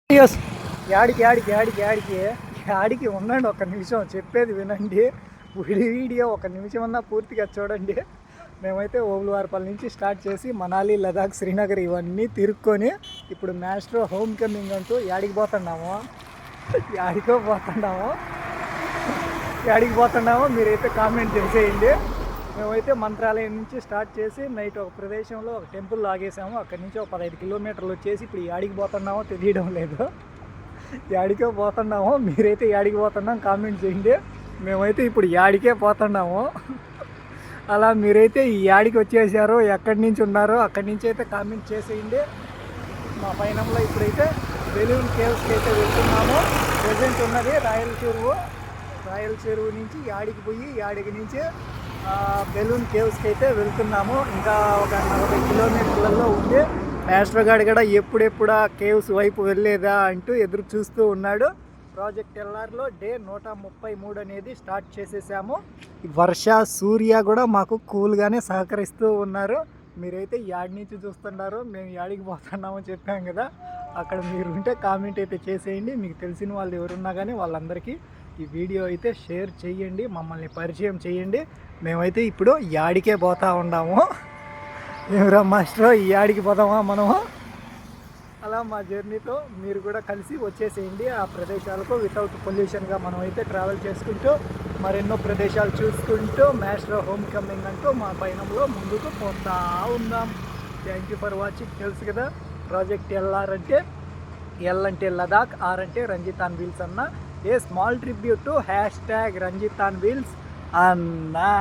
యాడికి యాడికి యాడికి యాడికి యాడికి ఉండండి, ఒక నిమిషం చెప్పేది వినండి. వీడియో ఒక నిమిషం అన్నా పూర్తిగా చూడండి. మేమైతే ఓబులవారిపల్లి నుంచి స్టార్ట్ చేసి మనాలి, లదాఖ్, శ్రీనగర్ ఇవన్నీ తిరుక్కొని ఇప్పుడు మాస్టర్ హోమ్ కమింగ్ అంటూ యాడికి పోతున్నాము. యాడికి పోతున్నామో మీరైతే కామెంట్ చేసేయండి. మేమైతే మంత్రాలయం నుంచి స్టార్ట్ చేసి నైట్ ఒక ప్రదేశంలో ఒక టెంపుల్ లాగేసాము. అక్కడి నుంచి ఒక 15 కిలోమీటర్లు వచ్చేసి ఇప్పుడు యాడికి పోతున్నామో తెలియడం లేదు. యాడికే పోతున్నామో మీరైతే యాడికి పోతున్నాం కామెంట్ చేయండి. మేమైతే ఇప్పుడు యాడికే పోతున్నాము. అలా మీరైతే ఈ యాడికి వచ్చేసారో, ఎక్కడి నుంచి ఉన్నారో అక్కడి నుంచి అయితే కామెంట్ చేసేయండి. మా పయనంలో ఇప్పుడైతే బెలూన్ కేవ్స్కి అయితే వెళ్తున్నాము. ప్రెజెంట్ ఉన్నది రాయల చెరువు నుంచి యాడికి పోయి యాడికి నుంచి బెలూన్ కేవ్స్కి అయితే వెళ్తున్నాము. ఇంకా ఒక 40 కిలోమీటర్లలో ఉంది. మాస్టర్ గారు కూడా ఎప్పుడెప్పుడు ఆ కేవ్స్ వైపు వెళ్ళేదా అంటూ ఎదురు చూస్తూ ఉన్నాడు. ప్రాజెక్ట్ ఎల్ఆర్లో డే 133 అనేది స్టార్ట్ చేసేసాము. వర్ష, సూర్య కూడా మాకు కూల్గానే సహకరిస్తూ ఉన్నారు. మీరైతే యాడి నుంచి చూస్తున్నారు, మేము యాడికి పోతున్నామని చెప్పాం కదా, అక్కడ మీరు ఉంటే కామెంట్ అయితే చేసేయండి. మీకు తెలిసిన వాళ్ళు ఎవరున్నా కానీ వాళ్ళందరికీ ఈ వీడియో అయితే షేర్ చేయండి, మమ్మల్ని పరిచయం చేయండి. మేమైతే ఇప్పుడు యాడికే పోతా ఉన్నాము. ఏమిరా మాస్టర్, ఈ యాడికి పోదామా మనము? అలా మా జర్నీతో మీరు కూడా కలిసి వచ్చేసేయండి ఆ ప్రదేశాలకు. వితౌట్ పొల్యూషన్గా మనం అయితే ట్రావెల్ చేసుకుంటూ మరెన్నో ప్రదేశాలు చూసుకుంటూ మాస్టర్ హోమ్ కమింగ్ అంటూ మా పయనంలో ముందుకు పోతా ఉందాం. Thank you for watching. తెలుసు కదా, ప్రాజెక్ట్ ఎల్ఆర్ అంటే ఎల్ అంటే లదాఖ్, ఆర్ అంటే రంజిత్ ఆన్ వీల్స్ అన్న. A small tribute to #Ranjith on wheels అన్నా.